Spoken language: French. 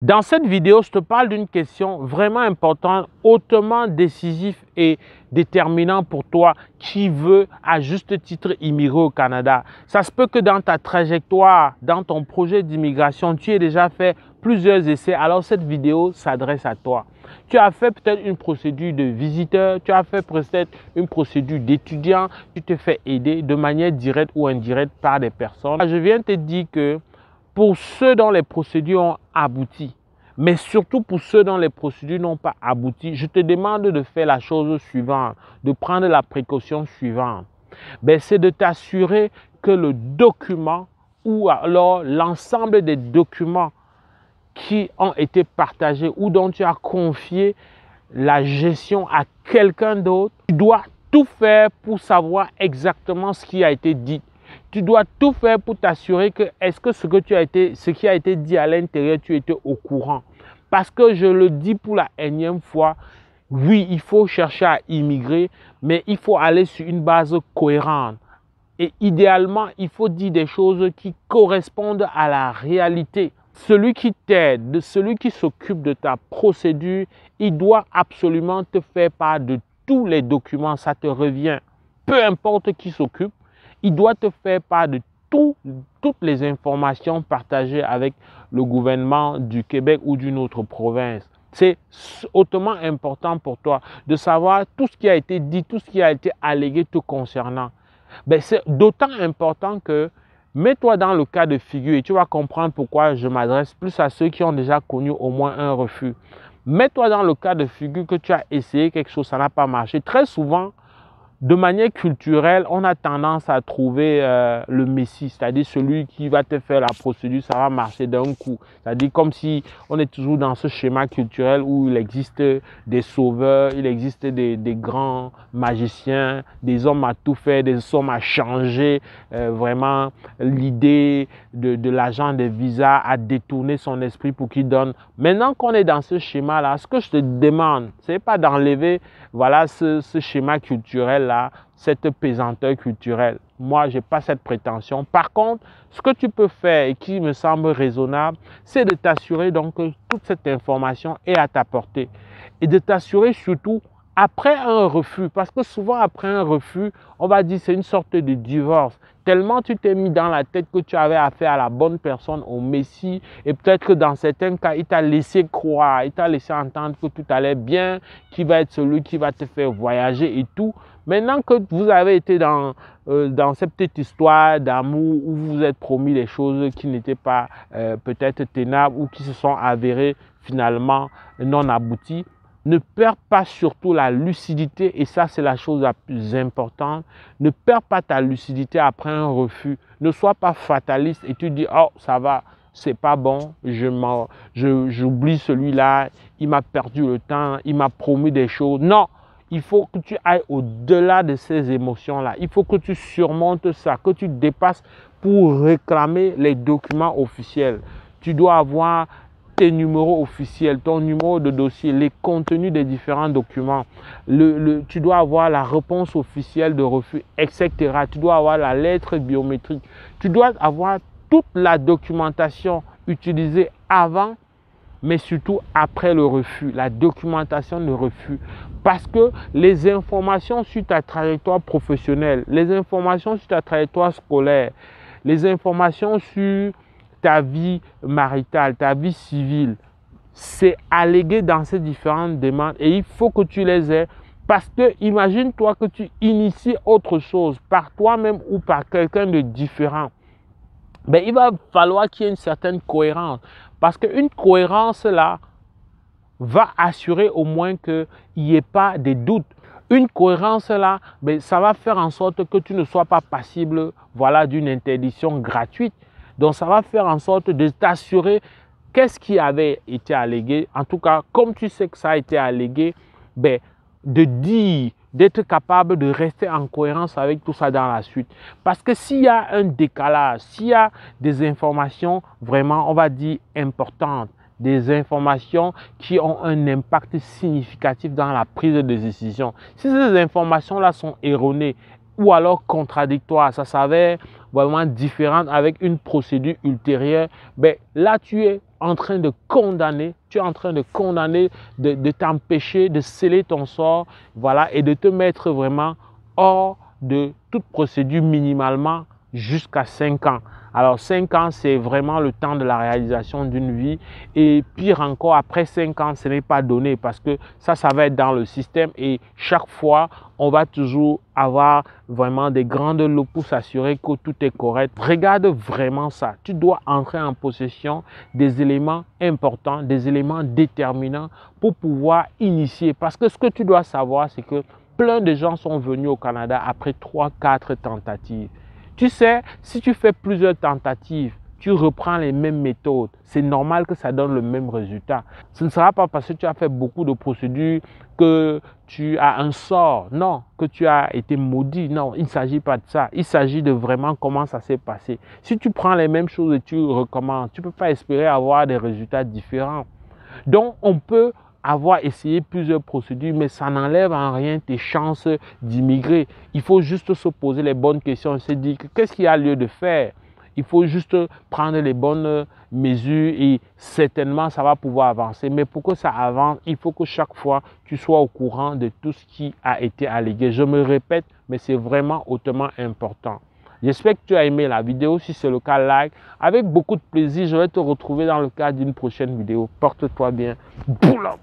Dans cette vidéo, je te parle d'une question vraiment importante, hautement décisive et déterminante pour toi qui veux à juste titre immigrer au Canada. Ça se peut que dans ta trajectoire, dans ton projet d'immigration, tu aies déjà fait plusieurs essais. Alors cette vidéo s'adresse à toi. Tu as fait peut-être une procédure de visiteur, tu as fait peut-être une procédure d'étudiant, tu te fais aider de manière directe ou indirecte par des personnes. Je viens te dire que pour ceux dont les procédures ont abouti, mais surtout pour ceux dont les procédures n'ont pas abouti, je te demande de faire la chose suivante, de prendre la précaution suivante. C'est de t'assurer que le document ou alors l'ensemble des documents qui ont été partagés ou dont tu as confié la gestion à quelqu'un d'autre, tu dois tout faire pour savoir exactement ce qui a été dit. Tu dois tout faire pour t'assurer que est-ce que ce qui a été dit à l'intérieur, tu étais au courant. Parce que je le dis pour la énième fois, oui, il faut chercher à immigrer, mais il faut aller sur une base cohérente. Et idéalement, il faut dire des choses qui correspondent à la réalité. Celui qui t'aide, celui qui s'occupe de ta procédure, il doit absolument te faire part de tous les documents, ça te revient. Peu importe qui s'occupe, il doit te faire part de toutes les informations partagées avec le gouvernement du Québec ou d'une autre province. C'est hautement important pour toi de savoir tout ce qui a été dit, tout ce qui a été allégué te concernant. C'est d'autant important que mets-toi dans le cas de figure et tu vas comprendre pourquoi je m'adresse plus à ceux qui ont déjà connu au moins un refus. Mets-toi dans le cas de figure que tu as essayé quelque chose, ça n'a pas marché. Très souvent, de manière culturelle, on a tendance à trouver le messie, c'est-à-dire celui qui va te faire la procédure, ça va marcher d'un coup. C'est-à-dire comme si on est toujours dans ce schéma culturel où il existe des sauveurs, il existe des grands magiciens, des hommes à tout faire, des hommes à changer vraiment l'idée de l'agent des visas, à détourner son esprit pour qu'il donne. Maintenant qu'on est dans ce schéma-là, ce que je te demande, ce n'est pas d'enlever ce schéma culturel-là, cette pesanteur culturelle. Moi, je n'ai pas cette prétention. Par contre, ce que tu peux faire et qui me semble raisonnable, c'est de t'assurer donc que toute cette information est à ta portée. Et de t'assurer surtout après un refus, parce que souvent après un refus, on va dire c'est une sorte de divorce. Tellement tu t'es mis dans la tête que tu avais affaire à la bonne personne, au Messie, et peut-être que dans certains cas, il t'a laissé croire, il t'a laissé entendre que tout allait bien, qu'il va être celui qui va te faire voyager et tout. Maintenant que vous avez été dans cette petite histoire d'amour où vous vous êtes promis des choses qui n'étaient pas peut-être tenables ou qui se sont avérées finalement non abouties, ne perds pas surtout la lucidité, et ça c'est la chose la plus importante. Ne perds pas ta lucidité après un refus. Ne sois pas fataliste et tu dis « Oh, ça va, c'est pas bon, j'oublie celui-là, il m'a perdu le temps, il m'a promis des choses. » Non, il faut que tu ailles au-delà de ces émotions-là. Il faut que tu surmontes ça, que tu dépasses pour réclamer les documents officiels. Tu dois avoir tes numéros officiels, ton numéro de dossier, les contenus des différents documents. Tu dois avoir la réponse officielle de refus, etc. Tu dois avoir la lettre biométrique. Tu dois avoir toute la documentation utilisée avant, mais surtout après le refus, la documentation de refus. Parce que les informations sur ta trajectoire professionnelle, les informations sur ta trajectoire scolaire, les informations sur ta vie maritale, ta vie civile, c'est allégué dans ces différentes demandes et il faut que tu les aies parce que imagine-toi que tu inities autre chose par toi-même ou par quelqu'un de différent. Il va falloir qu'il y ait une certaine cohérence parce qu'une cohérence là va assurer au moins qu'il n'y ait pas de doutes. Une cohérence là, ça va faire en sorte que tu ne sois pas passible d'une interdiction gratuite. Donc, ça va faire en sorte de t'assurer qu'est-ce qui avait été allégué. En tout cas, comme tu sais que ça a été allégué, de dire, d'être capable de rester en cohérence avec tout ça dans la suite. Parce que s'il y a un décalage, s'il y a des informations vraiment, on va dire, importantes, des informations qui ont un impact significatif dans la prise de décision, si ces informations-là sont erronées, ou alors contradictoire, ça s'avère vraiment différent avec une procédure ultérieure, là tu es en train de condamner, de t'empêcher de sceller ton sort, voilà, et de te mettre vraiment hors de toute procédure minimalement jusqu'à 5 ans. Alors 5 ans, c'est vraiment le temps de la réalisation d'une vie, et pire encore, après 5 ans, ce n'est pas donné parce que ça va être dans le système, et chaque fois, on va toujours avoir vraiment des grandes lots pour s'assurer que tout est correct. Regarde vraiment ça. Tu dois entrer en possession des éléments importants, des éléments déterminants pour pouvoir initier. Parce que ce que tu dois savoir, c'est que plein de gens sont venus au Canada après 3-4 tentatives. Tu sais, si tu fais plusieurs tentatives, tu reprends les mêmes méthodes, c'est normal que ça donne le même résultat. Ce ne sera pas parce que tu as fait beaucoup de procédures que tu as un sort, non, que tu as été maudit, non, il ne s'agit pas de ça. Il s'agit de vraiment comment ça s'est passé. Si tu prends les mêmes choses et tu recommences, tu ne peux pas espérer avoir des résultats différents. Donc, on peut avoir essayé plusieurs procédures, mais ça n'enlève en rien tes chances d'immigrer. Il faut juste se poser les bonnes questions et se dire qu'est-ce qu'il y a lieu de faire. Il faut juste prendre les bonnes mesures et certainement ça va pouvoir avancer. Mais pour que ça avance, il faut que chaque fois tu sois au courant de tout ce qui a été allégué. Je me répète, mais c'est vraiment hautement important. J'espère que tu as aimé la vidéo. Si c'est le cas, like. Avec beaucoup de plaisir, je vais te retrouver dans le cadre d'une prochaine vidéo. Porte-toi bien. Boula.